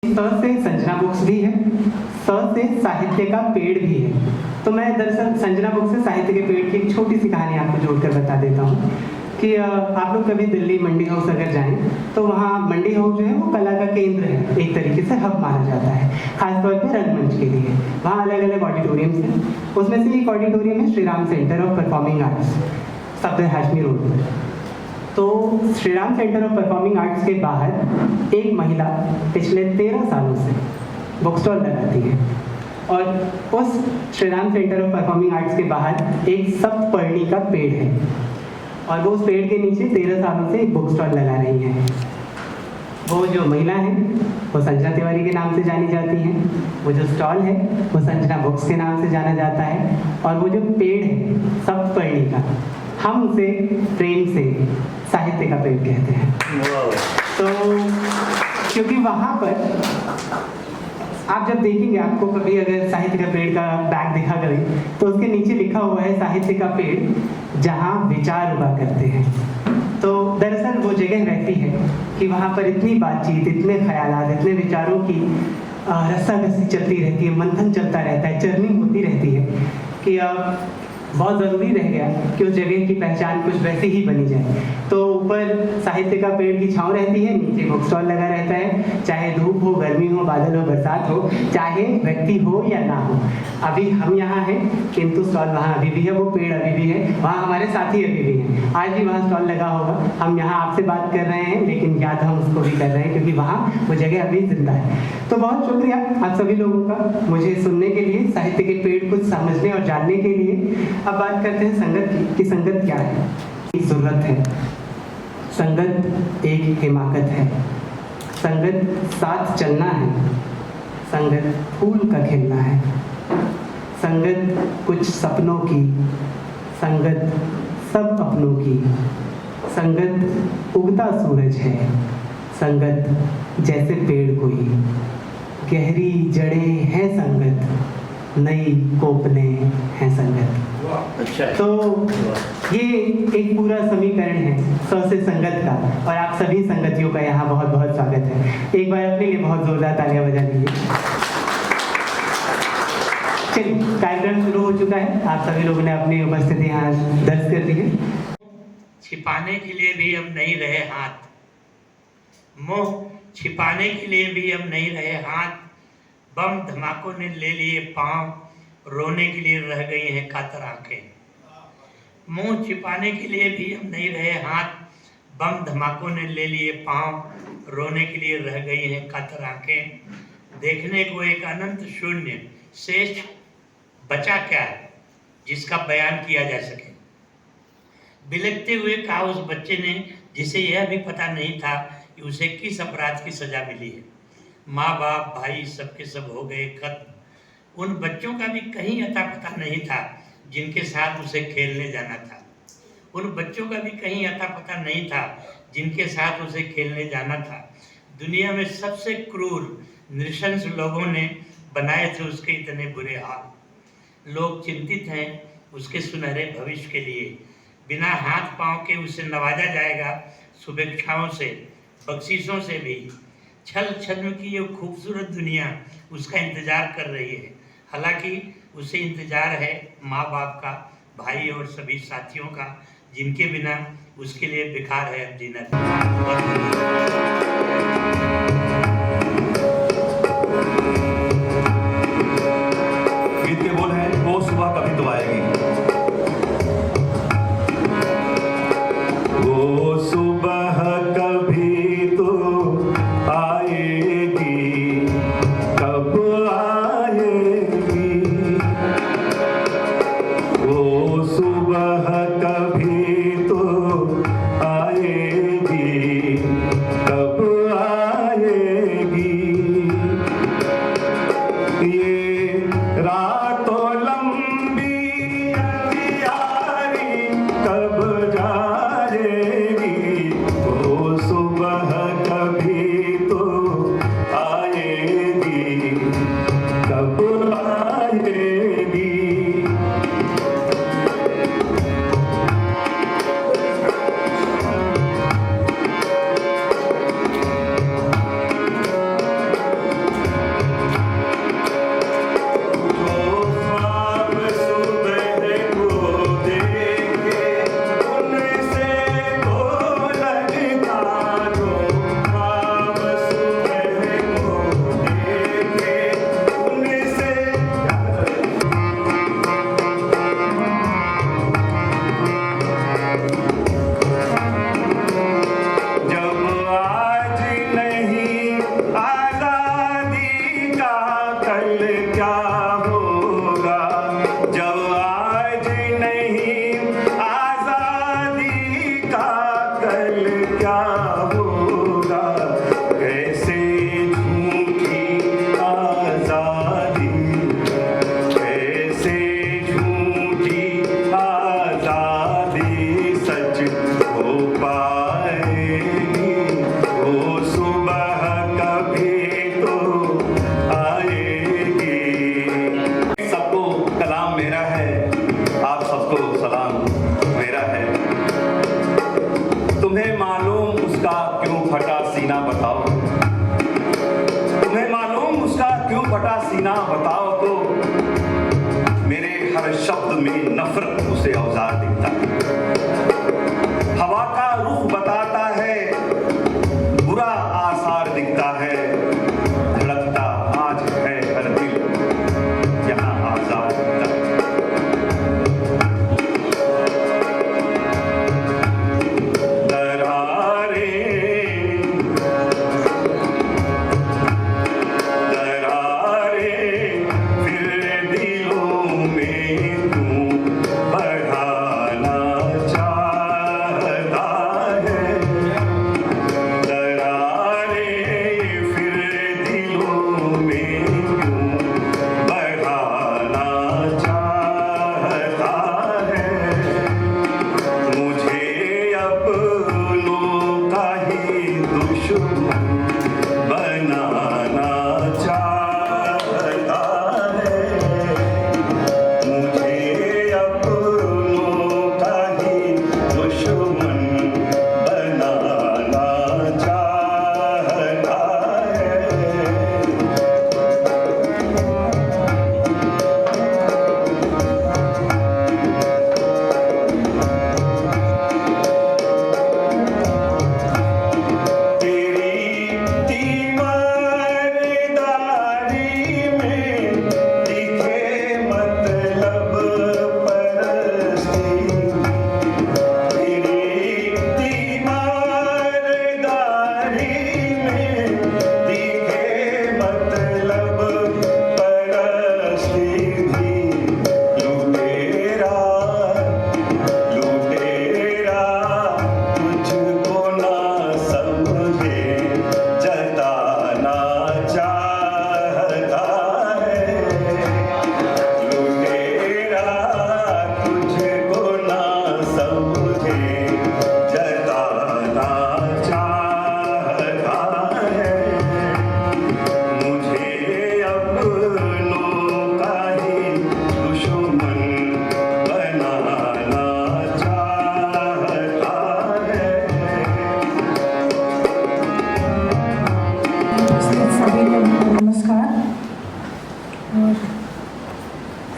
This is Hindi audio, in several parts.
स से संजना बुक्स भी है, स से साहित्य का पेड़ भी है। तो मैं दरअसल संजना बुक्स से साहित्य के पेड़ की एक छोटी सी कहानी आपको जोड़कर बता देता हूँ कि आप लोग कभी दिल्ली मंडी हाउस अगर जाएं तो वहाँ मंडी हाउस जो है वो कला का केंद्र है, एक तरीके से हब माना जाता है, खासतौर पर रंगमंच के लिए। वहाँ अलग अलग ऑडिटोरियम्स हैं, उसमें से एक ऑडिटोरियम है Shri Ram centre of performing arts, Safdar Hashmi road पर। तो Shri Ram centre of performing arts के बाहर एक महिला पिछले 13 सालों से बुक स्टॉल लगाती है और उस Shri Ram centre of performing arts के बाहर एक सप्तपर्णी का पेड़ है और वो उस पेड़ के नीचे 13 सालों से एक बुक स्टॉल लगा रही हैं। वो जो महिला है वो संजना तिवारी के नाम से जानी जाती हैं, वो जो स्टॉल है वो संजना बुक्स के नाम से जाना जाता है, और वो जो पेड़ है सप्तपर्णी का, हम उसे प्रेम से साहित्य का पेड़ कहते हैं। तो क्योंकि वहाँ पर आप जब देखेंगे, आपको कभी अगर साहित्य का पेड़ का बैग दिखा कभी, तो उसके नीचे लिखा हुआ है साहित्य का पेड़ जहाँ विचार उगा करते हैं। तो दरअसल वो जगह रहती है कि वहाँ पर इतनी बातचीत, इतने ख्यालात, इतने विचारों की रस्साकसी चलती रहती है, मंथन चलता रहता है, चर्निंग होती रहती है कि बहुत ज़रूरी रह गया कि उस जगह की पहचान कुछ वैसे ही बनी जाए। तो ऊपर साहित्य का पेड़ की छाँव रहती है, नीचे बुक स्टॉल लगा रहता है, चाहे धूप हो, गर्मी हो, बादल हो, बरसात हो, चाहे व्यक्ति हो या ना हो। अभी हम यहाँ हैं किंतु स्टॉल वहाँ अभी भी है, वो पेड़ अभी भी है, वहाँ हमारे साथी अभी भी हैं, आज भी वहाँ स्टॉल लगा होगा। हम यहाँ आपसे बात कर रहे हैं लेकिन याद हम उसको भी कर रहे हैं क्योंकि वहाँ वो जगह अभी जिंदा है। तो बहुत शुक्रिया आप सभी लोगों का मुझे सुनने के लिए, साहित्य के पेड़ कुछ समझने और जानने के लिए। अब बात करते हैं संगत की कि संगत क्या है। एक ज़रूरत है, संगत एक हिमाकत है, संगत साथ चलना है, संगत फूल का खिलना है, संगत कुछ सपनों की, संगत सब अपनों की, संगत उगता सूरज है, संगत जैसे पेड़ कोई, गहरी जड़ें हैं संगत, नई कोपलें हैं संगत। अच्छा। तो ये एक पूरा समीकरण है स से संगत का, और आप सभी संगतियों का यहाँ बहुत बहुत स्वागत है। एक बार अपने लिए बहुत जोरदार तालियां बजा दीजिए। चलिए, कार्यक्रम शुरू हो चुका है, आप सभी लोगों ने अपनी उपस्थिति यहाँ दर्ज कर दी है। छिपाने के लिए भी हम नहीं रहे हाथ, मोह छिपाने के लिए भी हम नहीं रहे हाथ, बम धमाकों ने ले लिए पांव, रोने के लिए रह गई हैं कातर आंखें। मुंह छिपाने के लिए भी हम नहीं रहे हाथ, बम धमाकों ने ले लिए पांव, रोने के लिए रह गई हैं कातर आंखें। देखने को एक अनंत शून्य शेष बचा क्या है जिसका बयान किया जा सके। बिलखते हुए कहा उस बच्चे ने जिसे यह भी पता नहीं था कि उसे किस अपराध की सजा मिली है। माँ बाप भाई सबके सब हो गए खत्म। उन बच्चों का भी कहीं अता पता नहीं था जिनके साथ उसे खेलने जाना था। उन बच्चों का भी कहीं अता पता नहीं था जिनके साथ उसे खेलने जाना था। दुनिया में सबसे क्रूर नृशंस लोगों ने बनाए थे उसके इतने बुरे हाल। लोग चिंतित हैं उसके सुनहरे भविष्य के लिए। बिना हाथ पांव के उसे नवाजा जाएगा शुभेच्छाओं से, बख्शीशों से भी। छल छद्म की ये खूबसूरत दुनिया उसका इंतजार कर रही है। हालांकि उसे इंतजार है माँ बाप का, भाई और सभी साथियों का, जिनके बिना उसके लिए बेकार है अब जीना। गीत के बोल हैं, वो सुबह कभी तो आएगी। वो सुबह कभी तो आएगी, कब आएगी। वो सुबह कभी तो आएगी, कब आएगी। ये रातों लंबी क्या होगा, कैसे झूठी आजादी, कैसे झूठी आजादी सच हो पाएगी। वो सुबह कभी तो आएगी। सबको कलाम मेरा है, आप सबको सलाम मेरा है। तुम्हें मालूम उसका क्यों फटा सीना बताओ, तुम्हें मालूम उसका क्यों फटा सीना बताओ, तो मेरे हर शब्द में नफरत उसे औजार दिखता है। हवा का रुख बताता है, बुरा आसार दिखता है। धड़कता आज है हर दिल, यहाँ आजाद दिखता है।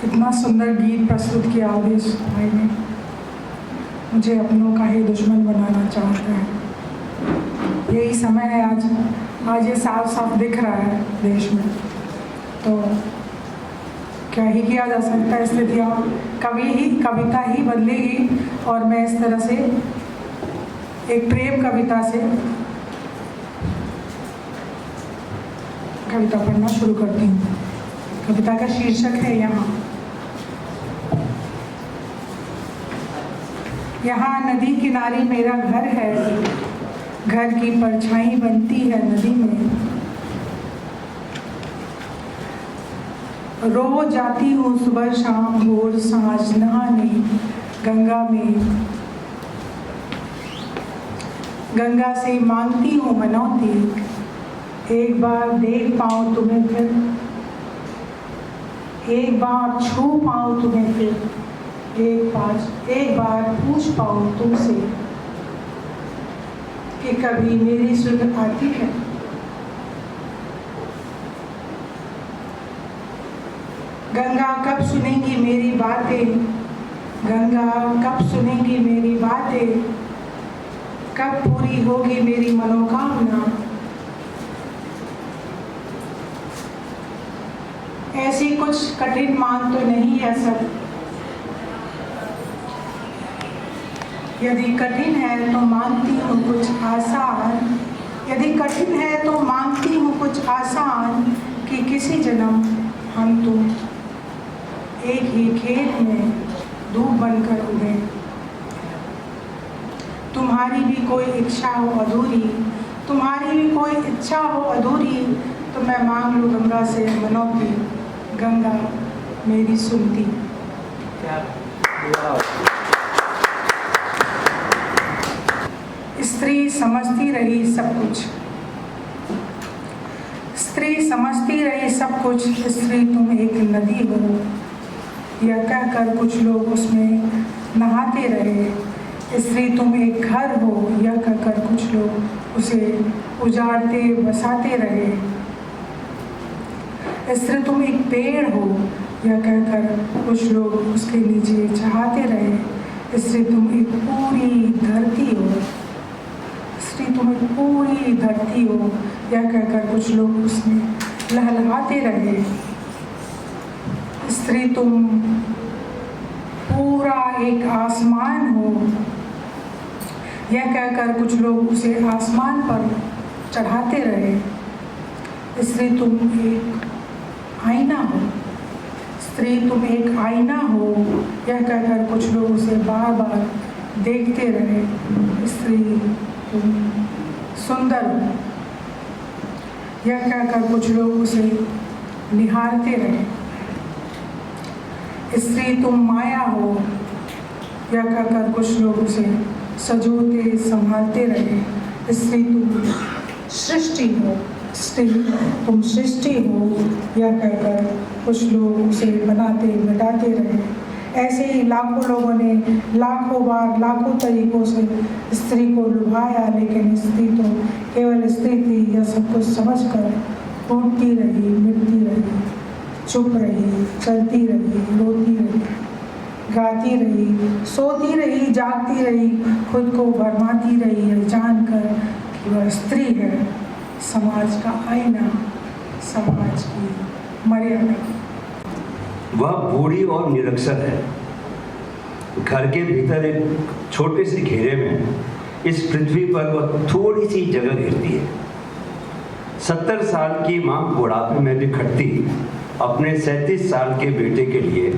इतना सुंदर गीत प्रस्तुत किया आदेश भाई ने, मुझे अपनों का ही दुश्मन बनाना चाहता है। यही समय है, आज ये साफ साफ दिख रहा है देश में। तो क्या ही किया जा सकता है, स्थितियाँ कविता ही बदलेगी। और मैं इस तरह से एक प्रेम कविता से कविता पढ़ना शुरू करती हूँ। कविता का शीर्षक है यहाँ नदी किनारे मेरा घर है, घर की परछाई बनती है नदी में। रोज जाती हूँ सुबह शाम भोर सांझ नहाने गंगा में। गंगा से मांगती हूँ मनौती, एक बार देख पाऊँ तुम्हें फिर, एक बार छू पाऊँ तुम्हें फिर, एक बार पूछ पाऊँ तुमसे कि कभी मेरी सुन आती है। गंगा कब सुनेंगी मेरी बातें, गंगा कब सुनेंगी मेरी बातें, कब पूरी होगी मेरी मनोकामना। ऐसी कुछ कठिन मांग तो नहीं है सब, यदि कठिन है तो मांगती हूँ कुछ आसान। यदि कठिन है तो मांगती हूँ कुछ आसान, कि किसी जन्म हम तुम एक ही खेत में धूप बनकर उगे। तुम्हारी भी कोई इच्छा हो अधूरी, तुम्हारी भी कोई इच्छा हो अधूरी, तो मैं मांग लूँ गंगा से मनौती, गंगा मेरी सुनती। स्त्री समझती रही सब कुछ, स्त्री समझती रही सब कुछ, स्त्री तुम एक नदी हो, यह कहकर कुछ लोग उसमें नहाते रहे। स्त्री तुम एक घर हो, यह कहकर कुछ लोग उसे उजाड़ते बसाते रहे। स्त्री तुम एक पेड़ हो, यह कहकर कुछ लोग उसके नीचे चाहते रहे। स्त्री तुम एक पूरी धरती हो, स्त्री तुम एक पूरी धरती हो, यह कहकर कुछ लोग उसमें लहलहाते रहे। स्त्री तुम पूरा एक आसमान हो, यह कहकर कुछ लोग उसे आसमान पर चढ़ाते रहे। स्त्री तुम एक आईना हो, स्त्री तुम एक आईना हो, यह कहकर कुछ लोग उसे बार बार देखते रहे। स्त्री तुम सुंदर हो, यह कहकर कुछ लोग उसे निहारते रहे। स्त्री तुम माया हो, यह कहकर कुछ लोग उसे सजोते संभालते रहे। स्त्री तुम सृष्टि हो, स्त्री तुम सृष्टि हो, यह कहकर कुछ लोग उसे बनाते मिटाते रहे। ऐसे ही लाखों लोगों ने लाखों बार लाखों तरीकों से स्त्री को लुभाया, लेकिन स्त्री तो केवल स्त्री थी, यह सब कुछ समझकर टूटती रही, मिटती रही, चुप रही, चलती रही, रोती रही, गाती रही, सोती रही, जागती रही, खुद को भरमाती रही है जानकर कि वह स्त्री है, समाज का आईना, समाज की मर्यादा। वह बूढ़ी और निरक्षर है। घर के भीतर एक छोटे से घेरे में इस पृथ्वी पर वह थोड़ी सी जगह घेरती है। 70 साल की माँ बुढ़ापे में भी खटती अपने 37 साल के बेटे के लिए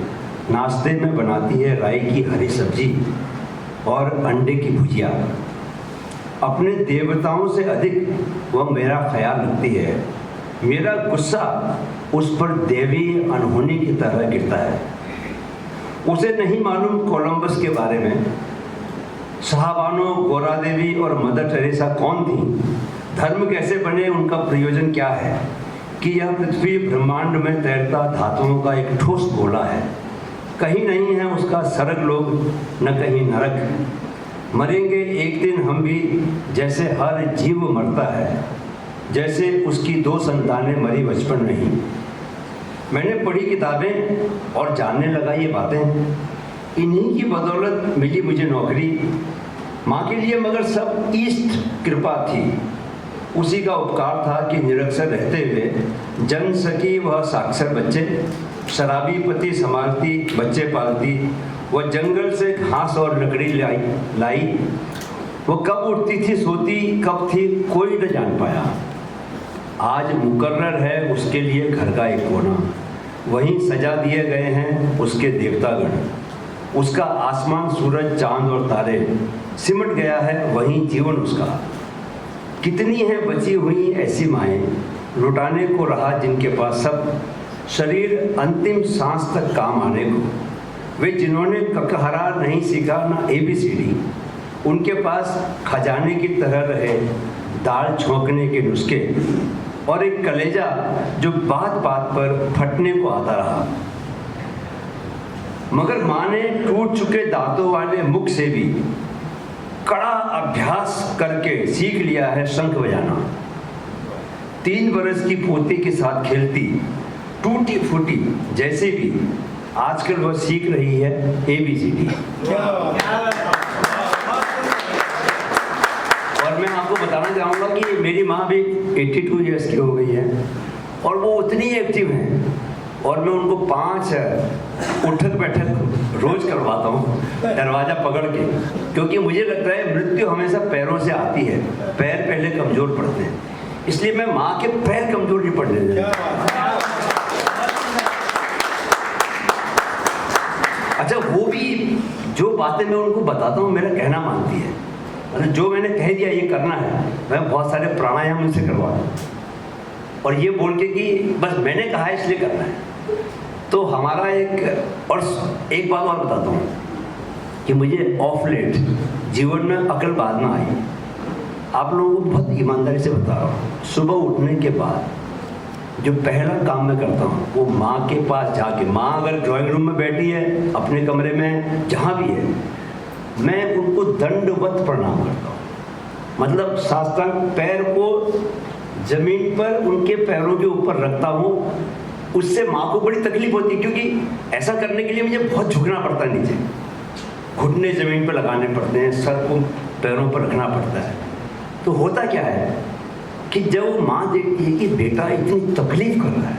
नाश्ते में बनाती है राई की हरी सब्जी और अंडे की भुजिया। अपने देवताओं से अधिक वह मेरा ख्याल रखती है। मेरा गुस्सा उस पर देवी अनहोनी की तरह गिरता है। उसे नहीं मालूम कोलंबस के बारे में, साहबानो, गोरा देवी और मदर टेरेसा कौन थी, धर्म कैसे बने, उनका प्रयोजन क्या है, कि यह पृथ्वी ब्रह्मांड में तैरता धातुओं का एक ठोस गोला है। कहीं नहीं है उसका स्वर्ग लोक, न कहीं नरक। मरेंगे एक दिन हम भी, जैसे हर जीव मरता है, जैसे उसकी 2 संतानें मरी बचपन में ही। मैंने पढ़ी किताबें और जानने लगा ये बातें। इन्हीं की बदौलत मिली मुझे नौकरी। माँ के लिए मगर सब ईस्ट कृपा थी। उसी का उपकार था कि निरक्षर रहते हुए जन्म सकी वह साक्षर बच्चे। शराबी पति संभालती, बच्चे पालती। वह जंगल से घास और लकड़ी लाई। वो कब उठती थी, सोती कब थी, कोई न जान पाया। आज मुकर्रर है उसके लिए घर का एक कोना, वहीं सजा दिए गए हैं उसके देवतागण। उसका आसमान, सूरज, चांद और तारे सिमट गया है, वहीं जीवन उसका। कितनी हैं बची हुई ऐसी माएँ, लुटाने को रहा जिनके पास सब, शरीर अंतिम सांस तक काम आने को। वे जिन्होंने ककहरा नहीं सीखा ना ABCD, उनके पास खजाने की तरह रहे दाल छोंकने के नुस्खे और एक कलेजा जो बात बात पर फटने को आता रहा। मगर माँ ने टूट चुके दांतों वाले मुख से भी कड़ा अभ्यास करके सीख लिया है शंख बजाना। 3 बरस की पोती के साथ खेलती, टूटी फूटी जैसे भी, आजकल वह सीख रही है ABCD। और मैं आपको बताना चाहूँगा कि मेरी माँ भी 82 ईयर्स की हो गई है और वो उतनी एक्टिव हैं। और मैं उनको 5 उठक बैठक रोज करवाता हूँ, दरवाज़ा पकड़ के, क्योंकि मुझे लगता है मृत्यु हमेशा पैरों से आती है। पैर पहले कमज़ोर पड़ते हैं, इसलिए मैं माँ के पैर कमज़ोर नहीं पड़ने देता। अच्छा, वो भी जो बातें मैं उनको बताता हूँ मेरा कहना मानती है। मतलब जो मैंने कह दिया ये करना है, मैं बहुत सारे प्राणायाम उनसे करवा दूँ और ये बोल के कि बस मैंने कहा है इसलिए करना है। तो हमारा एक बात और बताता हूँ कि मुझे ऑफ लेट जीवन में अकल बाद में आई। आप लोगों को बहुत ईमानदारी से बता रहा हूँ, सुबह उठने के बाद जो पहला काम मैं करता हूँ वो माँ के पास जाके, माँ अगर ड्राइंग रूम में बैठी है, अपने कमरे में, जहाँ भी है, मैं उनको दंडवत प्रणाम करता हूँ। मतलब साष्टांग पैर को जमीन पर उनके पैरों के ऊपर रखता हूँ। उससे माँ को बड़ी तकलीफ होती है क्योंकि ऐसा करने के लिए मुझे बहुत झुकना पड़ता है, नीचे घुटने जमीन पर लगाने पड़ते हैं, सर को पैरों पर रखना पड़ता है। तो होता क्या है कि जब माँ देखती है कि बेटा इतनी तकलीफ कर रहा है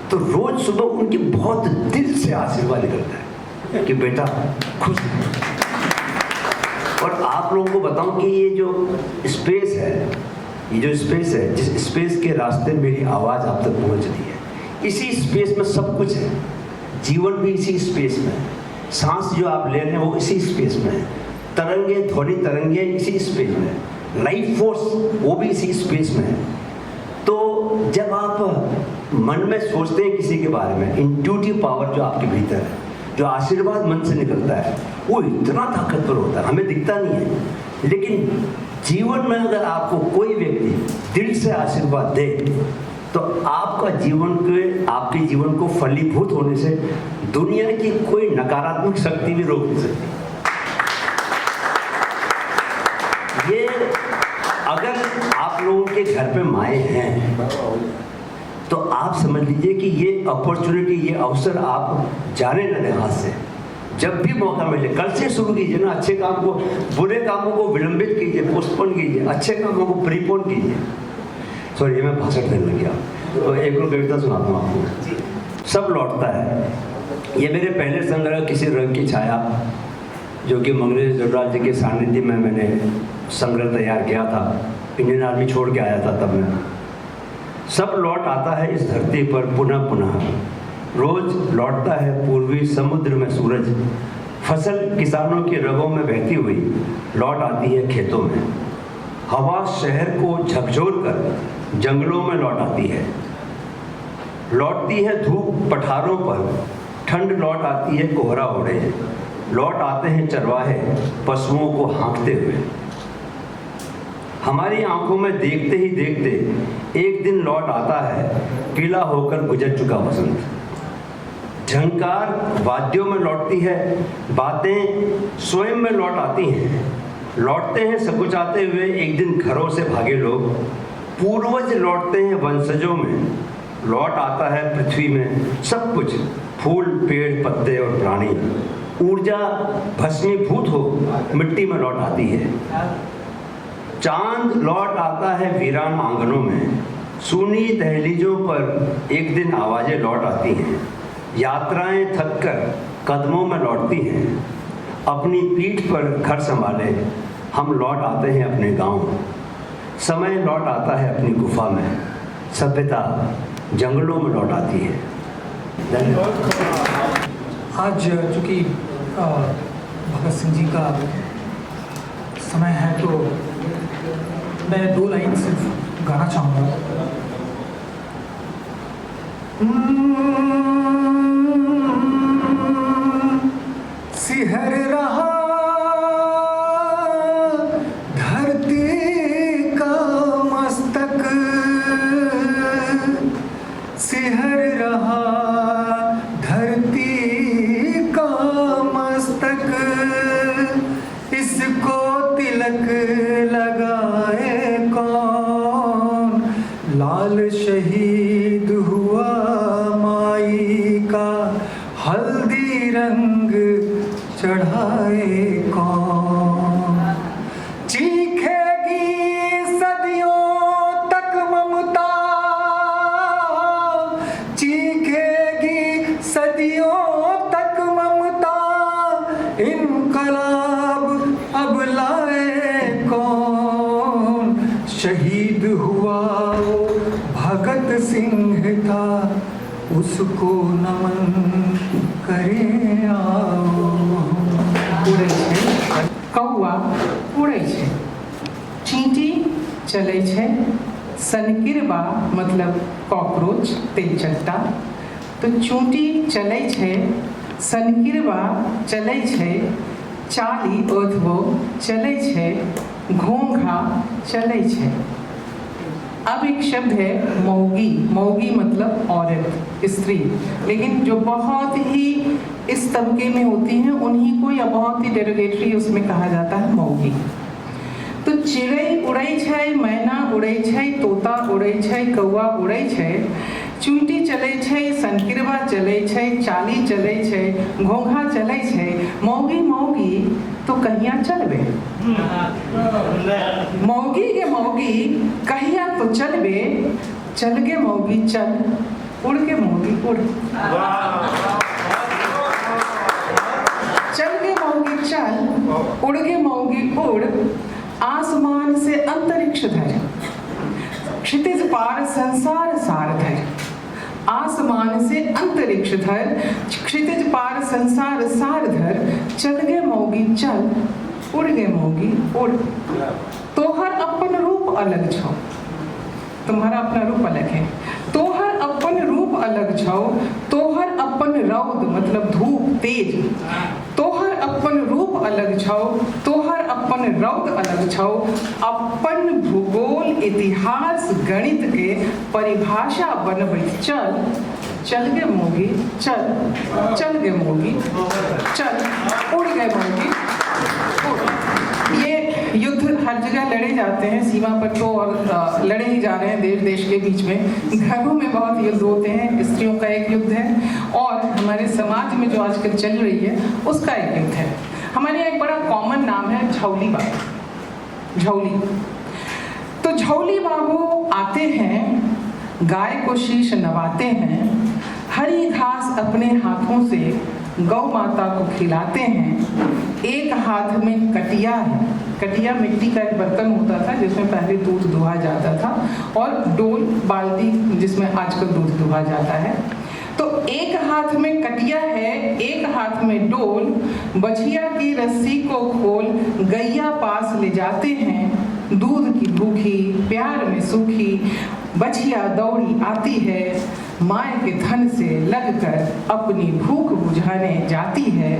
तो रोज सुबह उनकी बहुत दिल से आशीर्वाद करता है कि बेटा खुश रहो। और आप लोगों को बताऊं कि ये जो स्पेस है, जिस स्पेस के रास्ते मेरी आवाज़ आप तक पहुंच रही है, इसी स्पेस में सब कुछ है। जीवन भी इसी स्पेस में है, सांस जो आप ले रहे हैं वो इसी स्पेस में है, तरंगे, ध्वनि तरंगे इसी स्पेस में है, लाइफ फोर्स वो भी इसी स्पेस में है। तो जब आप मन में सोचते हैं किसी के बारे में, इंट्यूटिव पावर जो आपके भीतर है, जो आशीर्वाद मन से निकलता है, वो इतना ताकतवर होता है, हमें दिखता नहीं है। लेकिन जीवन में अगर आपको कोई व्यक्ति दिल से आशीर्वाद दे तो आपके जीवन को फलीभूत होने से दुनिया की कोई नकारात्मक शक्ति भी रोक नहीं सकती। ये अगर आप लोगों के घर पे माए हैं तो आप समझ लीजिए कि ये अपॉर्चुनिटी, ये अवसर आप जाने न दें हाथ से। जब भी मौका मिले कल से शुरू कीजिए ना, अच्छे काम को, बुरे कामों को विलंबित कीजिए, पोस्टपोन कीजिए, अच्छे कामों को प्रीपोन कीजिए। सॉरी, ये मैं भाषण देने लग गया। तो एक और कविता सुनाता हूँ आपको। सब लौटता है, ये मेरे पहले संग्रह किसी रंग की छाया, जो कि मंगलेश जटराज जी के सानिध्य में मैंने संग्रह तैयार किया था। इंडियन आर्मी छोड़ के आया था तब मैं। सब लौट आता है इस धरती पर पुनः पुनः, रोज लौटता है पूर्वी समुद्र में सूरज, फसल किसानों की रगों में बहती हुई लौट आती है खेतों में, हवा शहर को झकझोर कर जंगलों में लौट आती है, लौटती है धूप पठारों पर, ठंड लौट आती है कोहरा ओढ़े, लौट आते हैं चरवाहे पशुओं को हाँकते हुए। हमारी आंखों में देखते ही देखते एक दिन लौट आता है पीला होकर गुजर चुका वसंत, झंकार वाद्यों में लौटती है, बातें स्वयं में लौट आती हैं, लौटते हैं सकुचाते हुए एक दिन घरों से भागे लोग, पूर्वज लौटते हैं वंशजों में, लौट आता है पृथ्वी में सब कुछ, फूल पेड़ पत्ते और प्राणी, ऊर्जा भस्मीभूत हो मिट्टी में लौट आती है, चांद लौट आता है वीरान आंगनों में, सूनी दहलीजों पर एक दिन आवाजें लौट आती हैं, यात्राएं थककर कदमों में लौटती हैं, अपनी पीठ पर घर संभाले हम लौट आते हैं अपने गांव, समय लौट आता है अपनी गुफा में, सभ्यता जंगलों में लौट आती है। आज चूँकि भगत सिंह जी का समय है तो मैं 2 लाइन सिर्फ गाना चाहूँगा। सिहर रहा धरती का मस्तक, सिहर रहा धरती का मस्तक, इसको तिलक लगाए कौन, लाल शहीद हुआ माई का हल्दी रंग चढ़ाए कौन, चीखेगी सदियों तक ममता, चीखेगी सदियों तक ममता, इनकलाब अब लाए कौन, शहीद हुआ वो भगत सिंह था, उसको नमन करें आओ। उड़ै छै कौआ, उड़ै छै चलै छै, सनकिरबा मतलब कॉकरोच, तेलचट्टा। तो चूंटी चलै छै, सनकिरबा चलै छै, चाली ओथबो चलै छै, घोंघा चलै छै। अब एक शब्द है मौगी। मौगी मतलब औरत, स्त्री, लेकिन जो बहुत ही इस तबके में होती हैं उन्हीं को या बहुत ही डेरोगेटरी उसमें कहा जाता है मौगी। तो चिड़ै उड़ै छै, मैना उड़ै छै, तोता उड़ै छै, कौआ उड़ै छै, चूंटी चलै छै, सनकिरबा चलै छै, चाली चलै छै, घोंघा चलै छै, मौगी मौगी तो कहिया चलबे। मौगी के मौगी कहिया तो चलबे, चल गे मौगी चल, उड़ के मौगी उड़। चल गे मौगी चल, उड़ गे मौगी उड़, आसमान से अंतरिक्ष धर, क्षितिज पार संसार सार धर। आसमान से अंतरिक्ष धर, क्षितिज पार संसार सार धर, चल गे मौगी चल, उड़ गे मौगी उड़। तोहर अपन रूप अलग छौ, तुम्हारा अपना रूप अलग है। तोहर अपन रूप अलग छौ, तोहर अपन रौद मतलब धूप तेज। तोहर अपन रूप अलग छौ, तोहर अपन रौद अलग छौ। अपन भूगोल इतिहास गणित के परिभाषा बनबैत चल, चल गे मौगी चल, चल गे मौगी चल, उड़ गे मौगी उड़। ये युद्ध हर जगह लड़े जाते हैं, सीमा पर तो और लड़े ही जा रहे हैं देश देश के बीच में। घरों में बहुत युद्ध होते हैं, स्त्रियों का एक युद्ध है और हमारे समाज में जो आजकल चल रही है उसका एक युद्ध है। हमारे यहाँ एक बड़ा कॉमन नाम है झौली बाबू, झौली। तो झौली बाबू आते हैं, गाय को शीश नवाते हैं, हरी घास अपने हाथों से गौ माता को खिलाते हैं। एक हाथ में कटिया है, कटिया मिट्टी का एक बर्तन होता था जिसमें पहले दूध दुहा जाता था, और डोल बाल्टी जिसमें आजकल दूध दुहा जाता है। तो एक हाथ में कटिया है, एक हाथ में डोल, बछिया की रस्सी को खोल गैया पास ले जाते हैं। दूध की भूखी प्यार में सूखी बछिया दौड़ी आती है, माय के थन से लगकर अपनी भूख बुझाने जाती है।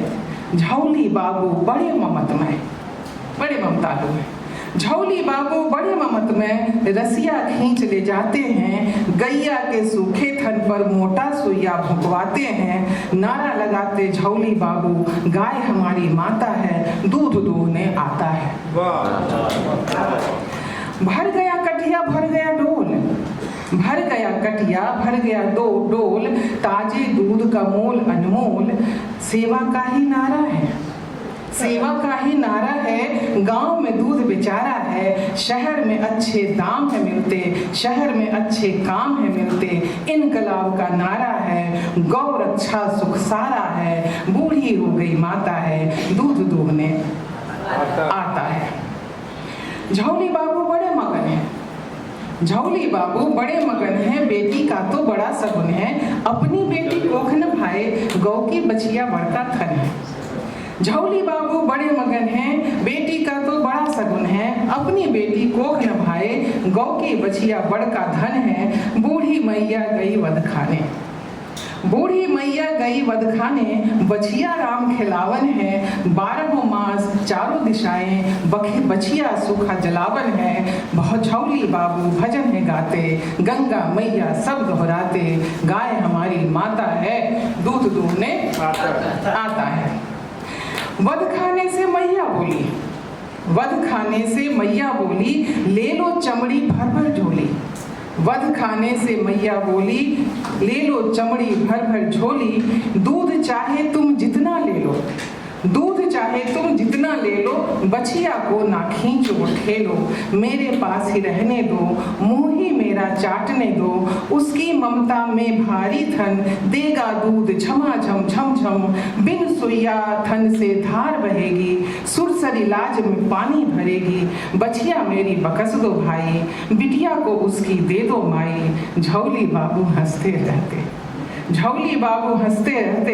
झौली बाबू बड़े ममतमय, बड़े ममतालु हैं। झौली बाबू बड़े ममत में रसिया खींच ले जाते हैं, गैया के सूखे थन पर मोटा सुइया भुकवाते हैं। नारा लगाते झौली बाबू, गाय हमारी माता है, दूध दूहने आता है। भर गया कटिया भर गया डोल, भर गया कटिया भर गया डोल, ताजे दूध का मोल अनमोल। सेवा का ही नारा है, सेवा का ही नारा है। गांव में दूध बेचारा है, शहर में अच्छे दाम है मिलते, शहर में अच्छे काम है मिलते। इनकलाब का नारा है, गौ रक्षा सुख सारा है। बूढ़ी हो गई माता है, दूध दूहने आता है। झौली बाबू बड़े मगन हैं, झौली बाबू बड़े मगन हैं, बेटी का तो बड़ा सगुन है। अपनी बेटी कोख न भाए, गौ की बछिया बड़का थन है। झौली बाबू बड़े मगन हैं, बेटी का तो बड़ा सगुन है। अपनी बेटी कोख न भाए, गौ की बछिया बड़का धन है। बूढ़ी मैया गई वध खाने, बूढ़ी मैया गई वध खाने, बछिया राम खिलावन है। 12 मास चारों दिशाएं बछिया सूखा जलावन है। बहुत झौली बाबू भजन है गाते, गंगा मैया सब दोहराते। गाय हमारी माता है, दूध दूहने आता है। वध खाने से मैया बोली, वध खाने से मैया बोली, ले लो चमड़ी भर भर झोली। वध खाने से मैया बोली, ले लो चमड़ी भर भर झोली। दूध चाहे तुम जितना ले लो, दूध चाहे तुम जितना ले लो, बछिया को ना खींचो ठेलो। मेरे पास ही रहने दो, मुँह ही मेरा चाटने दो। उसकी ममता में भारी थन, देगा दूध झमाझम झमझम। बिन सुइया थन से धार बहेगी, सुरसरी लाज में पानी भरेगी। बछिया मेरी बकस दो भाई, बिटिया को उसकी दे दो माई। झौली बाबू हंसते रहते, झौली बाबू हंसते रहते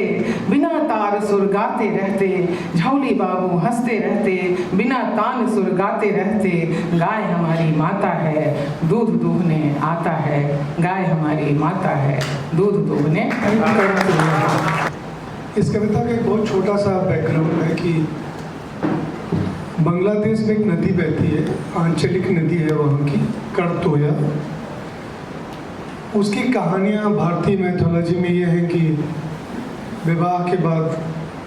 बिना तार सुर गाते रहते, झौली बाबू हंसते रहते बिना तान सुर गाते रहते। गाय हमारी माता है दूध दूहने आता है, गाय हमारी माता है दूध दूहने करती है। इस कविता का एक बहुत छोटा सा बैकग्राउंड है कि बांग्लादेश में एक नदी बहती है, आंचलिक नदी है वहाँ की, करतोया। उसकी कहानियाँ भारतीय मैथोलॉजी में ये है कि विवाह के बाद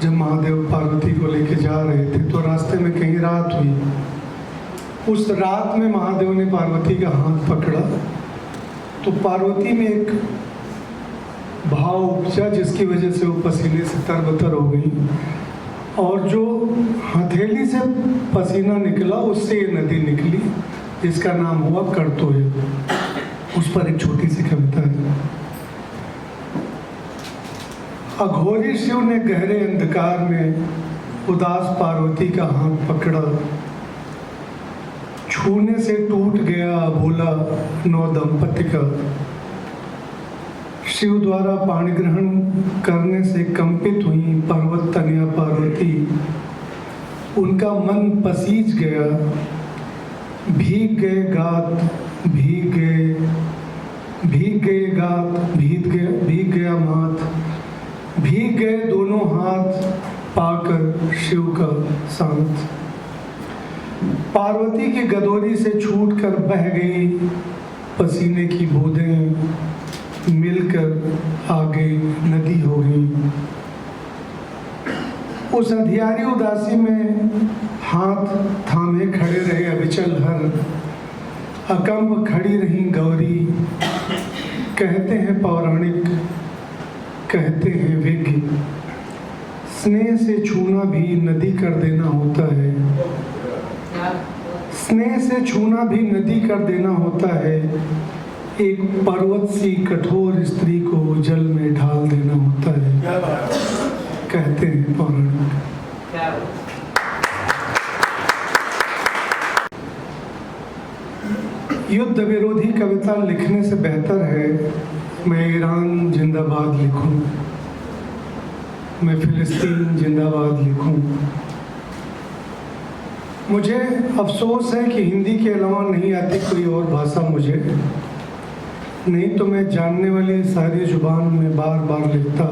जब महादेव पार्वती को लेके जा रहे थे तो रास्ते में कहीं रात हुई। उस रात में महादेव ने पार्वती का हाथ पकड़ा तो पार्वती में एक भाव उपजा जिसकी वजह से वो पसीने से तरबतर हो गई, और जो हथेली से पसीना निकला उससे ये नदी निकली जिसका नाम हुआ करतोया। उस पर एक छोटी सी कविता है। अघोरी शिव ने गहरे अंधकार में उदास पार्वती का हाथ पकड़ा, छूने से टूट गया अभूला नौ दंपति का। शिव द्वारा पाणी ग्रहण करने से कंपित हुई पर्वत तनया पार्वती, उनका मन पसीज गया, भीग गए गात भीग गया माथ, भीग गए दोनों हाथ पाकर शिव का सांत। पार्वती की गदोरी से छूटकर बह गई पसीने की बूंदें, मिलकर आगे नदी हो गई। उस अंधियारी उदासी में हाथ थामे खड़े रहे अविचल हर, अकंप खड़ी रही गौरी। कहते हैं पौराणिक, कहते हैं विज्ञ, स्नेह से छूना भी नदी कर देना होता है, स्नेह से छूना भी नदी कर देना होता है। एक पर्वत सी कठोर स्त्री को जल में ढाल देना होता है, कहते हैं पौराणिक। युद्ध विरोधी कविता लिखने से बेहतर है मैं ईरान जिंदाबाद लिखूं, मैं फिलिस्तीन जिंदाबाद लिखूं। मुझे अफसोस है कि हिंदी के अलावा नहीं आती कोई और भाषा मुझे, नहीं तो मैं जानने वाली सारी जुबान में बार बार लिखता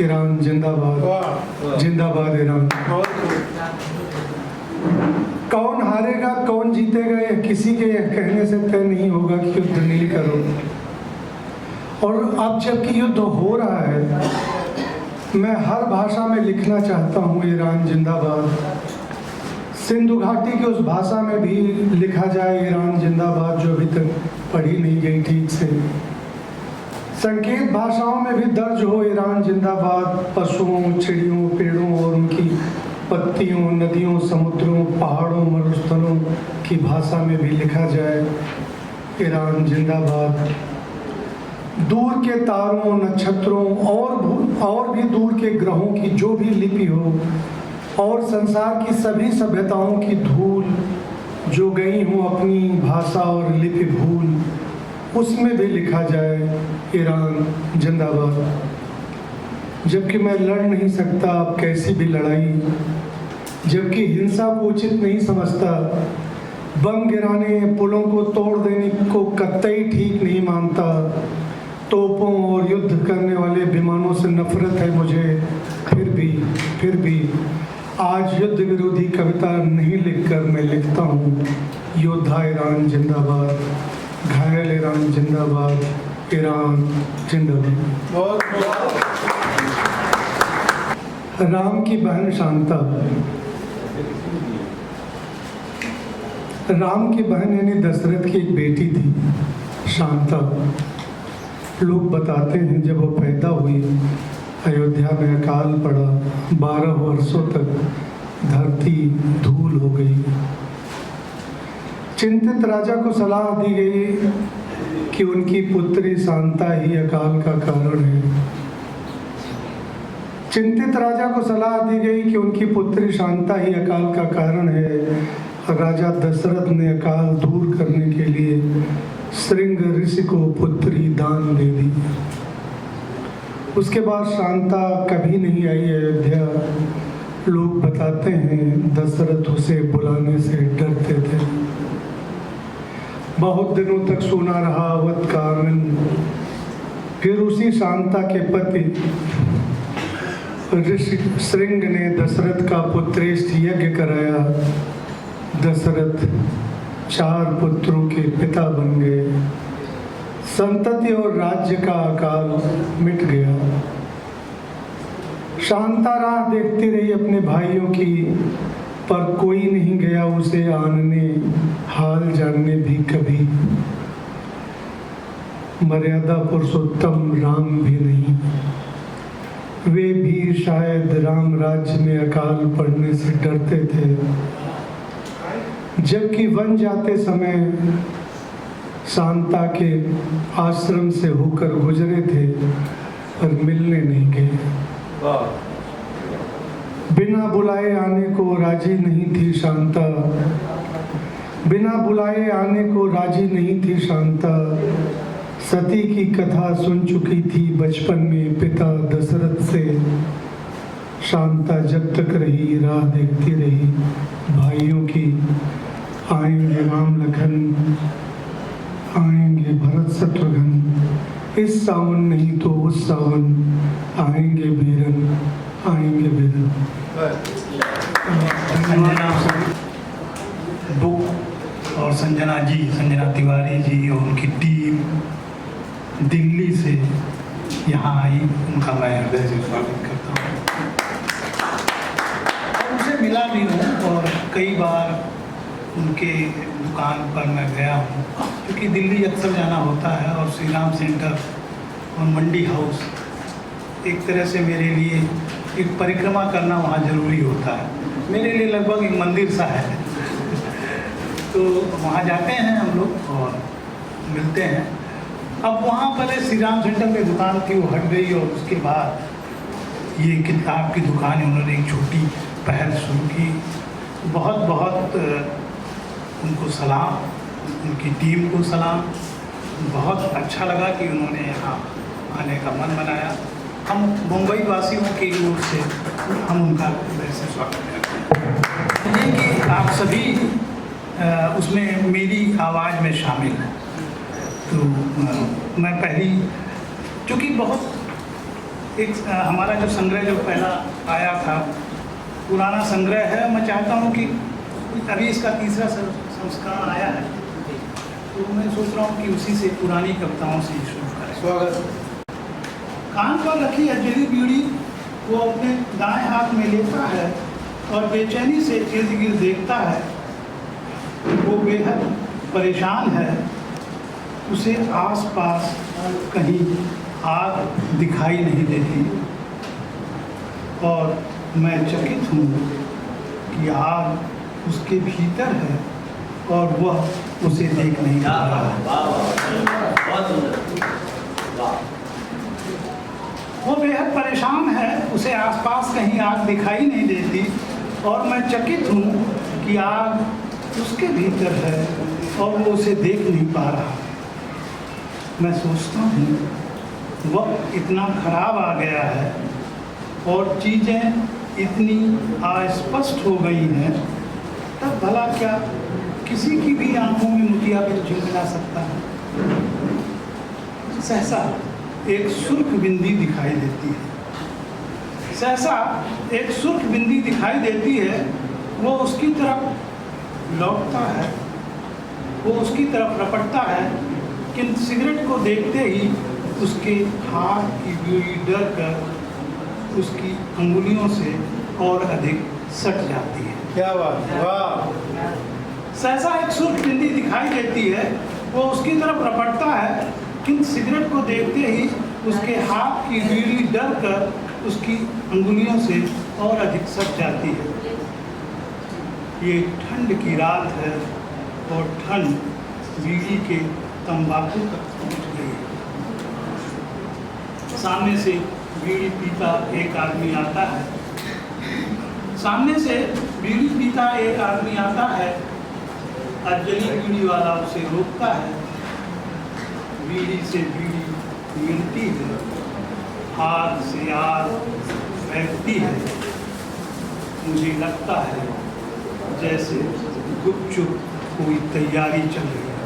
ईरान जिंदाबाद, जिंदाबाद ईरान। कौन हारेगा कौन जीतेगा यह किसी के कहने से तय नहीं होगा कि युद्ध नहीं करो। और अब जबकि युद्ध हो रहा है, मैं हर भाषा में लिखना चाहता हूँ ईरान जिंदाबाद। सिंधु घाटी की उस भाषा में भी लिखा जाए ईरान जिंदाबाद जो अभी तक पढ़ी नहीं गई ठीक से। संकेत भाषाओं में भी दर्ज हो ईरान जिंदाबाद। पशुओं, चिड़ियों, पेड़ों और उनकी पत्तियों, नदियों, समुद्रों, पहाड़ों, मरुस्थलों की भाषा में भी लिखा जाए ईरान जिंदाबाद। दूर के तारों, नक्षत्रों और भी दूर के ग्रहों की जो भी लिपि हो और संसार की सभी सभ्यताओं की धूल जो गई हो अपनी भाषा और लिपि भूल, उसमें भी लिखा जाए ईरान जिंदाबाद। जबकि मैं लड़ नहीं सकता अब कैसी भी लड़ाई, जबकि हिंसा को उचित नहीं समझता, बम गिराने, पुलों को तोड़ देने को कतई ठीक नहीं मानता, तोपों और युद्ध करने वाले विमानों से नफरत है मुझे, फिर भी आज युद्ध विरोधी कविता नहीं लिखकर मैं लिखता हूँ योद्धा ईरान जिंदाबाद, घायल ईरान जिंदाबाद, ईरान जिंदाबाद। राम की बहन शांता। राम की बहन यानी दशरथ की एक बेटी थी शांता। लोग बताते हैं जब वो पैदा हुई अयोध्या में अकाल पड़ा, 12 वर्षों तक धरती धूल हो गई। चिंतित राजा को सलाह दी गई कि उनकी पुत्री शांता ही अकाल का कारण है। चिंतित राजा को सलाह दी गई कि उनकी पुत्री शांता ही अकाल का कारण है। राजा दशरथ ने अकाल दूर करने के लिए श्रृंग ऋषि को पुत्री दान दे दी। उसके बाद शांता कभी नहीं आई अयोध्या। लोग बताते हैं दशरथ उसे बुलाने से डरते थे। बहुत दिनों तक सुना रहा अवध का आनंद। फिर उसी शांता के पति ऋषि श्रृंग ने दशरथ का पुत्रेष्ठ यज्ञ कराया। दशरथ 4 पुत्रों के पिता बन गए। संतति और राज्य का अकाल मिट गया। शांता राह देखती रही अपने भाइयों की, पर कोई नहीं गया उसे आनने, हाल जानने भी कभी। मर्यादा पुरुषोत्तम राम भी नहीं, वे भी शायद राम राज्य में अकाल पड़ने से डरते थे। जबकि वन जाते समय शांता के आश्रम से होकर गुजरे थे, पर मिलने नहीं गए। बिना बुलाए आने को राजी नहीं थी शांता। बिना बुलाए आने को राजी नहीं थी शांता। सती की कथा सुन चुकी थी बचपन में पिता दशरथ से। शांता जब तक रही राह देखती रही भाइयों की। आएंगे राम लखन, आएंगे भरत शत्रुघ्न, इस सावन नहीं तो उस सावन, आएंगे बीरन, आएंगे बीरन। बुक और संजना जी, संजना तिवारी जी और उनकी टीम दिल्ली से यहाँ आई, उनका मैं हृदय से स्वागत करता हूँ। और उनसे मिला भी हूँ और कई बार उनके दुकान पर मैं गया हूँ, क्योंकि दिल्ली अक्सर जाना होता है और श्री राम सेंटर और मंडी हाउस एक तरह से मेरे लिए एक परिक्रमा करना वहाँ ज़रूरी होता है। मेरे लिए लगभग एक मंदिर सा है। तो वहाँ जाते हैं हम लोग और मिलते हैं। अब वहाँ पहले श्री राम सेंटर में दुकान थी, वो हट गई और उसके बाद ये किताब की दुकान है, उन्होंने एक छोटी पहल शुरू की। बहुत बहुत उनको सलाम, उनकी टीम को सलाम। बहुत अच्छा लगा कि उन्होंने यहाँ आने का मन बनाया। हम मुंबई वासियों की ओर से हम उनका वैसे स्वागत करते हैं। ये कि आप सभी उसमें मेरी आवाज़ में शामिल हैं। तो मैं पहली, चूँकि बहुत एक हमारा जो संग्रह जो पहला आया था पुराना संग्रह है, मैं चाहता हूँ कि अभी इसका तीसरा संस्करण आया है, तो मैं सोच रहा हूँ कि उसी से पुरानी कविताओं से शुरू करें। स्वागत। कान पर रखी अजली बीड़ी वो अपने दाएं हाथ में लेता है और बेचैनी से इर्द गिर्द देखता है। वो बेहद परेशान है, उसे आसपास कहीं आग दिखाई नहीं देती और मैं चकित हूँ कि आग उसके भीतर है और वह उसे देख नहीं पा रहा है। वो बेहद परेशान है, उसे आसपास कहीं आग दिखाई नहीं देती और मैं चकित हूँ कि आग उसके भीतर है और वो उसे देख नहीं पा रहा। मैं सोचता हूँ वक्त इतना खराब आ गया है और चीज़ें इतनी अस्पष्ट हो गई हैं, तब भला क्या किसी की भी आंखों में मोतियाबिंद झिलमिला सकता है। सहसा एक सुर्ख बिंदी दिखाई देती है। सहसा एक सुर्ख बिंदी दिखाई देती है। वो उसकी तरफ लौटता है, वो उसकी तरफ रपटता है, किंतु सिगरेट को देखते ही उसके हाथ की बीड़ी डर कर उसकी अंगुलियों से और अधिक सट जाती है। क्या बात, वाह। सहसा एक सुर्ख बिंदी दिखाई देती है, वो उसकी तरफ रपटता है, किंतु सिगरेट को देखते ही उसके हाथ की बीड़ी डर कर उसकी अंगुलियों से और अधिक सट जाती है। ये ठंड की रात है और ठंड बीड़ी के तंबाकू तक पहुंच गई है। सामने से बीड़ी पीता एक आदमी आता है। सामने से बीड़ी पीता एक आदमी आता है। अजली बीड़ी वाला उसे रोकता है। बीड़ी से बीड़ी मिलती है। हाथ से हाथ फैलती है, मुझे लगता है जैसे गुपचुप कोई तैयारी चल रही है।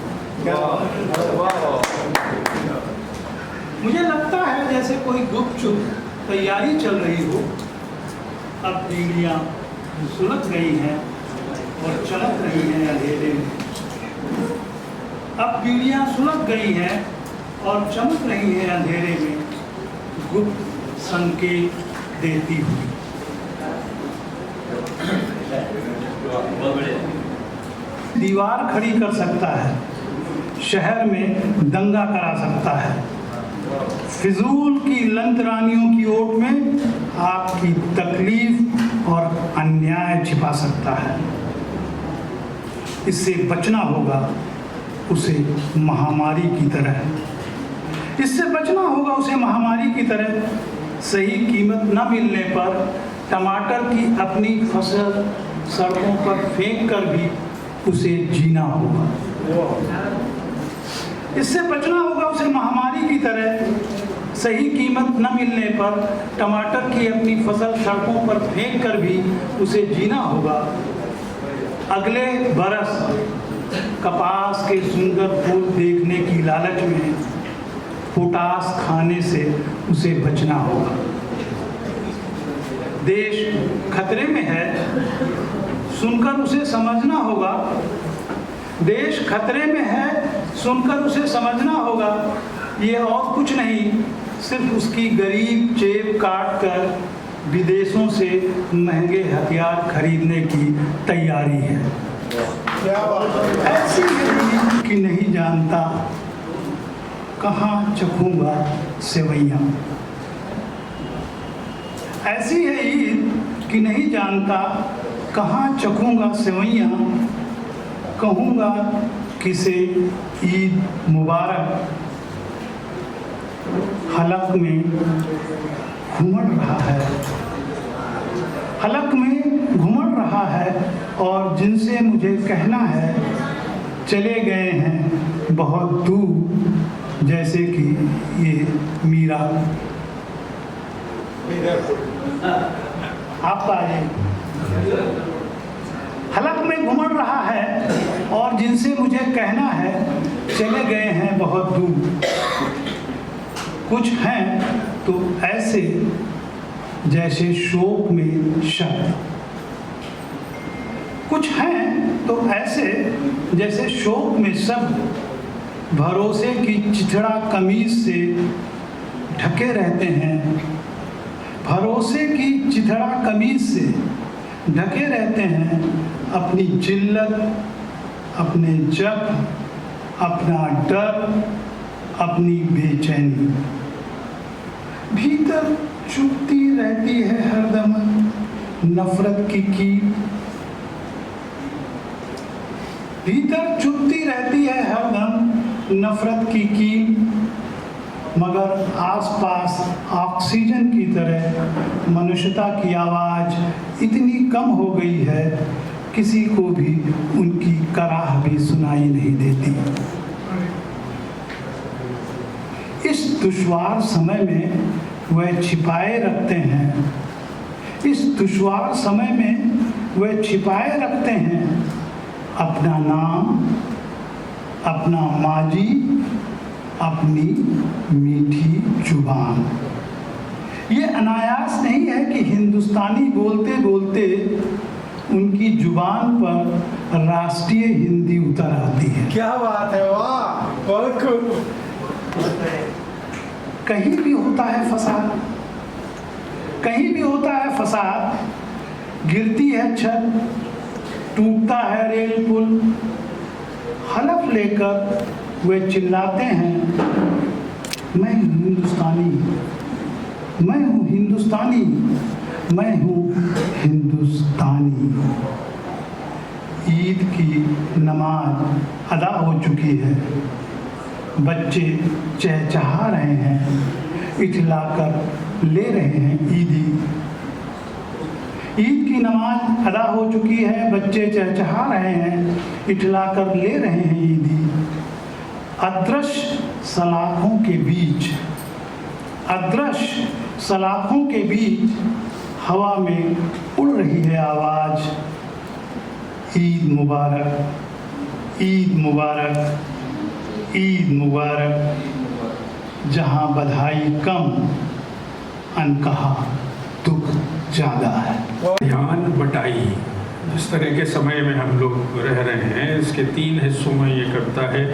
मुझे लगता है जैसे कोई गुपचुप तैयारी चल रही हो। अब बीड़ियाँ सुलग गई हैं और चमक रही हैं अंधेरे में। अब बीड़ियाँ सुलग गई हैं और चमक रही हैं अंधेरे में, गुप्त संकेत देती हुई। दीवार खड़ी कर सकता है, शहर में दंगा करा सकता है, फिजूल की लंतरानियों की ओट में आपकी तकलीफ और अन्याय छिपा सकता है। इससे बचना होगा उसे महामारी की तरह, इससे बचना होगा उसे महामारी की तरह। सही कीमत न मिलने पर टमाटर की अपनी फसल सड़कों पर फेंक कर भी उसे जीना होगा। इससे बचना होगा उसे महामारी की तरह। सही कीमत न मिलने पर टमाटर की अपनी फसल सड़कों पर फेंक कर भी उसे जीना होगा। अगले बरस कपास के सुंदर फूल देखने की लालच में पोटास खाने से उसे बचना होगा। देश खतरे में है सुनकर उसे समझना होगा। देश खतरे में है सुनकर उसे समझना होगा। ये और कुछ नहीं, सिर्फ उसकी गरीब जेब काट कर विदेशों से महंगे हथियार खरीदने की तैयारी है। ऐसी है कि नहीं जानता कहाँ चखूंगा सेवैयाँ। ऐसी है ईद कि नहीं जानता कहाँ चखूंगा सेवैयाँ। कहूँगा किसे ईद मुबारक, हलक में घुमड़ रहा है, हलक में घुमड़ रहा है। और जिनसे मुझे कहना है चले गए हैं बहुत दूर, जैसे कि ये मीरा। आप आइए। हलक में घुमड़ रहा है और जिनसे मुझे कहना है चले गए हैं बहुत दूर। कुछ हैं तो ऐसे जैसे शोक में शब्द, कुछ हैं तो ऐसे जैसे शोक में शब्द भरोसे की चिथड़ा कमीज से ढके रहते हैं। भरोसे की चिथड़ा कमीज से ढके रहते हैं अपनी जिल्लत, अपने जब, अपना डर, अपनी बेचैनी। भीतर चुभती रहती है हरदम नफरत की कील। भीतर चुभती रहती है हरदम नफरत की कील। मगर आसपास ऑक्सीजन की तरह मनुष्यता की आवाज़ इतनी कम हो गई है किसी को भी उनकी कराह भी सुनाई नहीं देती। इस दुश्वार समय में वह छिपाए रखते हैं, इस दुश्वार समय में वह छिपाए रखते हैं अपना नाम, अपना माजी, अपनी मीठी जुबान। ये अनायास नहीं है कि हिंदुस्तानी बोलते बोलते उनकी जुबान पर राष्ट्रीय हिंदी उतर आती है। क्या बात है, वाह, बहुत खूब। कहीं भी होता है फसाद, कहीं भी होता है फसाद। गिरती है छत, टूटता है रेल पुल। हलफ लेकर वे चिल्लाते हैं मैं हूँ हिंदुस्तानी, मैं हूँ हिंदुस्तानी, मैं हूँ हिंदुस्तानी। ईद की नमाज अदा हो चुकी है, बच्चे चहचहा रहे हैं, इठलाकर ले रहे हैं ईदी। ईद की नमाज अदा हो चुकी है, बच्चे चहचहा रहे हैं, इठलाकर ले रहे हैं ईदी। अदृश्य सलाखों के बीच अदृश्य सलाखों के बीच हवा में उड़ रही है आवाज़, ईद मुबारक, ईद मुबारक, ईद मुबारक। जहाँ बधाई कम, अनकहा दुख ज़्यादा है। ध्यान बटाई जिस तरह के समय में हम लोग रह रहे हैं, इसके 3 हिस्सों में ये करता है,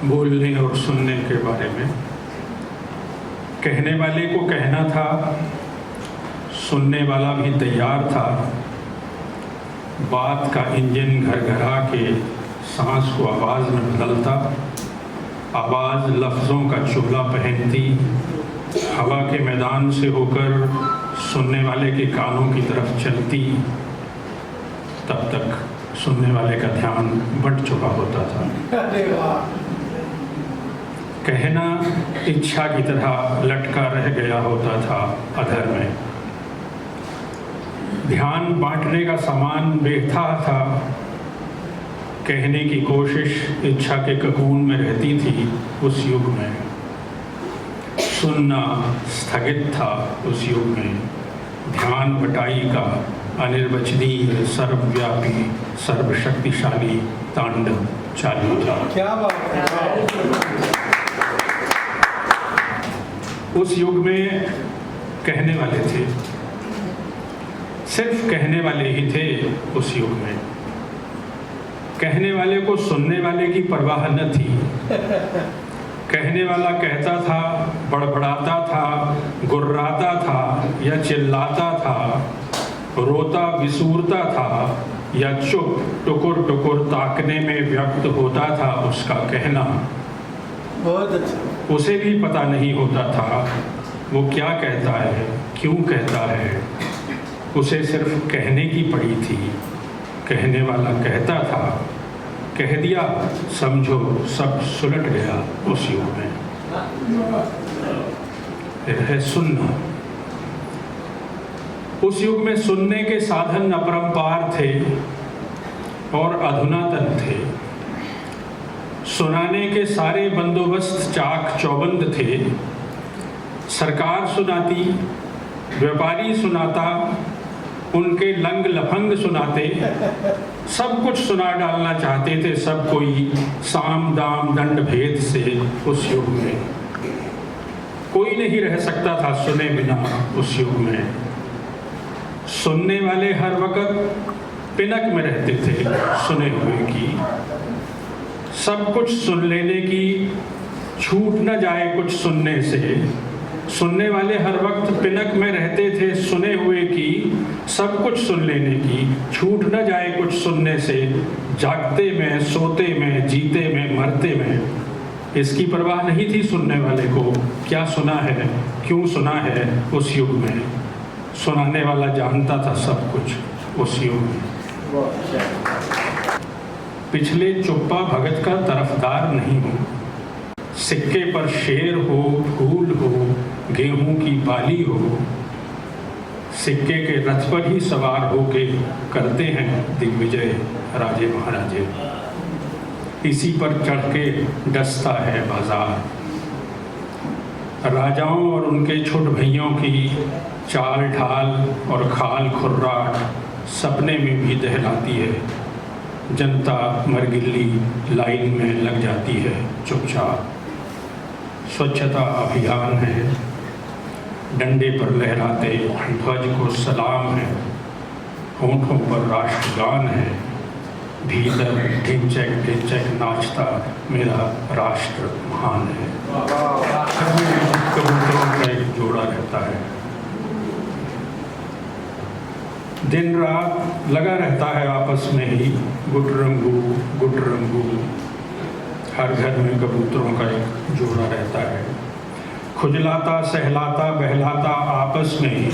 बोलने और सुनने के बारे में। कहने वाले को कहना था, सुनने वाला भी तैयार था। बात का इंजन घरघरा के सांस को आवाज़ में बदलता, आवाज़ लफ्ज़ों का चोला पहनती, हवा के मैदान से होकर सुनने वाले के कानों की तरफ चलती। तब तक सुनने वाले का ध्यान बट चुका होता था। कहना इच्छा की तरह लटका रह गया होता था अधर में। ध्यान बांटने का सामान बेथा था। कहने की कोशिश इच्छा के ककून में रहती थी उस युग में। सुनना स्थगित था उस युग में। ध्यान बटाई का अनिर्वचनीय, सर्वव्यापी, सर्वशक्तिशाली तांडव चालू था। क्या बात है। उस युग में कहने वाले थे, सिर्फ कहने वाले ही थे उस युग में। कहने वाले को सुनने वाले की परवाह न थी। कहने वाला कहता था, बड़बड़ाता था, गुर्राता था या चिल्लाता था, रोता विसूरता था या चुप टुकुर टुकुर ताकने में व्यक्त होता था उसका कहना। बहुत अच्छा। उसे भी पता नहीं होता था वो क्या कहता है, क्यों कहता है। उसे सिर्फ कहने की पड़ी थी। कहने वाला कहता था, कह दिया, समझो सब सुलट गया उस युग में। फिर है सुनना। उस युग में सुनने के साधन अपरंपार थे और अधुनातन थे। सुनाने के सारे बंदोबस्त चाक चौबंद थे। सरकार सुनाती, व्यापारी सुनाता, उनके लंग लफंग सुनाते, सब कुछ सुना डालना चाहते थे सब कोई साम दाम दंड भेद से। उस युग में कोई नहीं रह सकता था सुने बिना उस युग में। सुनने वाले हर वक्त पिनक में रहते थे सुने हुए की। सब कुछ सुन लेने की, छूट न जाए कुछ सुनने से। सुनने वाले हर वक्त पिनक में रहते थे सुने हुए की। सब कुछ सुन लेने की, छूट न जाए कुछ सुनने से। जागते में, सोते में, जीते में, मरते में इसकी परवाह नहीं थी सुनने वाले को। क्या सुना है, क्यों सुना है उस युग में। सुनाने वाला जानता था सब कुछ उस युग में। पिछले चुप्पा भगत का तरफदार नहीं हूँ। सिक्के पर शेर हो, फूल हो, गेहूं की बाली हो, सिक्के के रथ पर ही सवार होके करते हैं दिग्विजय राजे महाराजे। इसी पर चढ़ के डसता है बाजार। राजाओं और उनके छोट भैयों की चाल ढाल और खाल खुर्राट सपने में भी दहलाती है। जनता मरगिल्ली लाइन में लग जाती है चुपचाप। स्वच्छता अभियान है, डंडे पर लहराते ध्वज को सलाम है, होठों पर राष्ट्रगान है, भीतर ढिंचक ढिंचक नाचता मेरा राष्ट्र महान है। कबूतरों का एक जोड़ा रहता है, दिन रात लगा रहता है आपस में ही गुटरंगू गुटरंगू। हर घर में कबूतरों का एक जोड़ा रहता है, खुजलाता सहलाता बहलाता आपस में ही।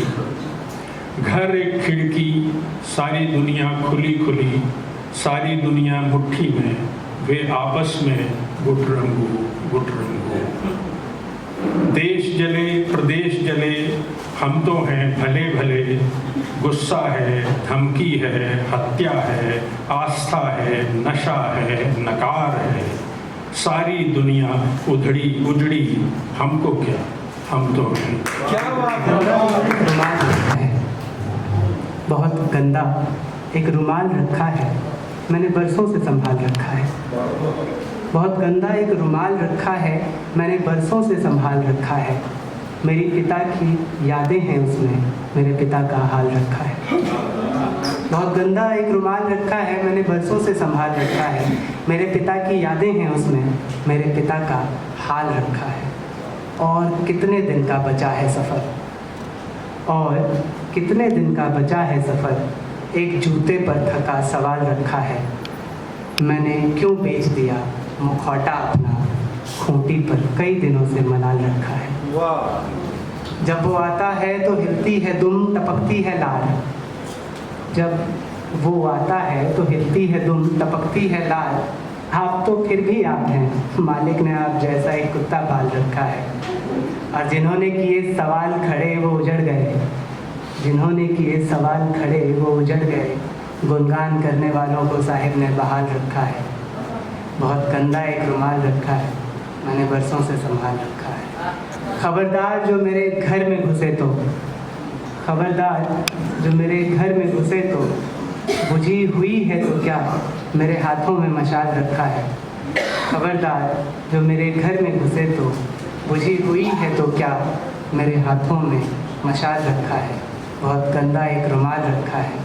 घर एक खिड़की, सारी दुनिया खुली खुली, सारी दुनिया मुट्ठी में, वे आपस में गुटरंगू गुटरंगू। देश जले प्रदेश जले, हम तो हैं भले भले। गुस्सा है, धमकी है, हत्या है, आस्था है, नशा है, नकार है। सारी दुनिया उधड़ी उजड़ी, हमको क्या, हम तो हैं। रुमाल रखा है, बहुत गंदा एक रुमाल रखा है, मैंने बरसों से संभाल रखा है। बहुत गंदा एक रुमाल रखा है, मैंने बरसों से संभाल रखा है। मेरी पिता की यादें हैं उसमें, मेरे पिता का हाल रखा है। बहुत गंदा एक रुमाल रखा है, मैंने बरसों से संभाल रखा है। मेरे पिता की यादें हैं उसमें, मेरे पिता का हाल रखा है। और कितने दिन का बचा है सफ़र, और कितने दिन का बचा है सफ़र, एक जूते पर थका सवाल रखा है। मैंने क्यों बेच दिया मुखौटा अपना, खूंटी पर कई दिनों से मलाल रखा है। जब वो आता है तो हिलती है दुम, टपकती है लाल। जब वो आता है तो हिलती है दुम, टपकती है लाल। आप तो फिर भी आप हैं, मालिक ने आप जैसा एक कुत्ता पाल रखा है। और जिन्होंने किए सवाल खड़े वो उजड़ गए, जिन्होंने किए सवाल खड़े वो उजड़ गए। गुणगान करने वालों को साहिब ने बहाल रखा है। बहुत गंदा एक रुमाल रखा है, मैंने बरसों से संभाल रखा है। खबरदार जो मेरे घर में घुसे तो, खबरदार जो मेरे घर में घुसे तो, बुझी हुई है तो क्या, मेरे हाथों में मशाल रखा है। खबरदार जो मेरे घर में घुसे तो, बुझी हुई है तो क्या, मेरे हाथों में मशाल रखा है। बहुत गंदा एक रुमाल रखा है,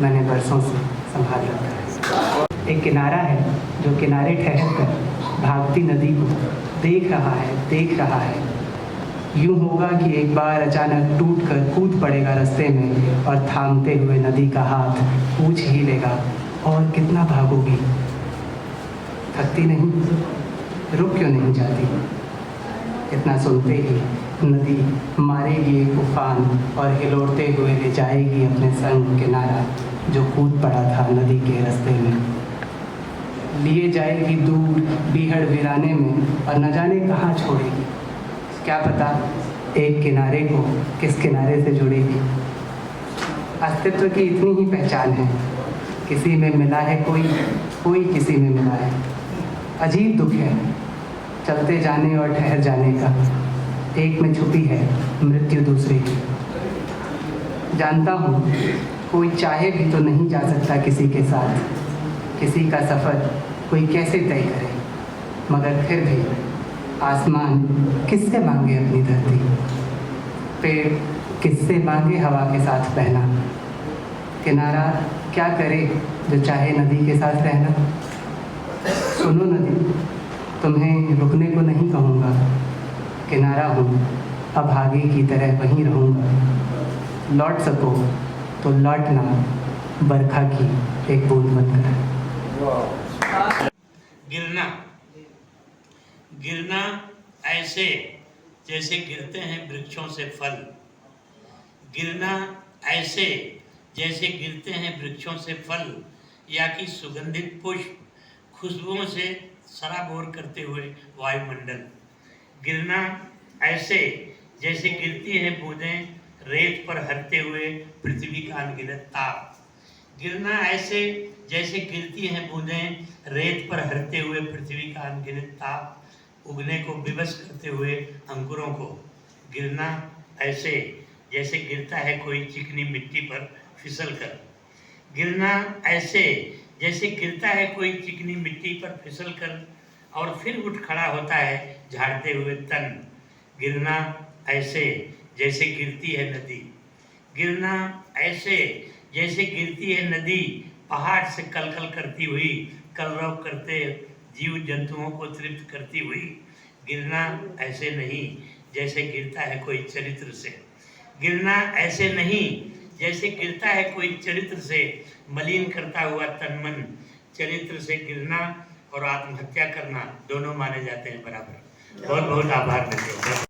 मैंने बरसों से संभाल रखा है। एक किनारा है जो किनारे ठहर कर भागती नदी को देख रहा है, देख रहा है। यूँ होगा कि एक बार अचानक टूट कर कूद पड़ेगा रास्ते में, और थामते हुए नदी का हाथ पूछ ही लेगा, और कितना भागोगी, थकती नहीं, रुक क्यों नहीं जाती। इतना सुनते ही नदी मारेगी एक उफान, और हिलोड़ते हुए ले जाएगी अपने संग किनारा जो कूद पड़ा था नदी के रास्ते में। लिए जाएगी दूर बीहड़ वीराने में, और न जाने कहाँ छोड़ेगी। क्या पता एक किनारे को किस किनारे से जुड़ेगी। अस्तित्व की इतनी ही पहचान है, किसी में मिला है कोई, कोई किसी में मिला है। अजीब दुख है चलते जाने और ठहर जाने का, एक में छुपी है मृत्यु दूसरे की। जानता हूँ कोई चाहे भी तो नहीं जा सकता किसी के साथ, किसी का सफ़र कोई कैसे तय करे, मगर फिर भी आसमान किससे मांगे अपनी धरती, पेड़ किससे मांगे हवा के साथ बहना, किनारा क्या करे जो चाहे नदी के साथ रहना। सुनो नदी, तुम्हें रुकने को नहीं कहूँगा, किनारा हूँ अब आगे की तरह वहीं रहूँगा। लौट सको तो लौटना बरखा की एक बूंद बनकर। गिरना, गिरना ऐसे जैसे गिरते हैं वृक्षों से फल। गिरना ऐसे जैसे गिरते हैं वृक्षों से फल, या कि सुगंधित पुष्प खुशबुओं से सराबोर करते हुए वायुमंडल। गिरना ऐसे जैसे गिरती हैं बूंदें रेत पर हरते हुए पृथ्वी का अनगिनत ताप। गिरना ऐसे जैसे गिरती हैं बूंदें रेत पर हरते हुए पृथ्वी का अनगिनत ताप, उगने को विवश करते हुए अंकुरों को। गिरना ऐसे जैसे गिरता है कोई चिकनी मिट्टी पर फिसल कर। गिरना ऐसे जैसे गिरता है कोई चिकनी मिट्टी पर फिसल कर और फिर उठ खड़ा होता है झाड़ते हुए तन। गिरना ऐसे जैसे गिरती है नदी। गिरना ऐसे जैसे गिरती है नदी पहाड़ से कलकल करती हुई, कलरव करते जीव जंतुओं को तृप्त करती हुई। गिरना ऐसे नहीं जैसे गिरता है कोई चरित्र से। गिरना ऐसे नहीं जैसे गिरता है कोई चरित्र से, मलिन करता हुआ तन मन। चरित्र से गिरना और आत्महत्या करना दोनों माने जाते हैं बराबर। बहुत बहुत आभार।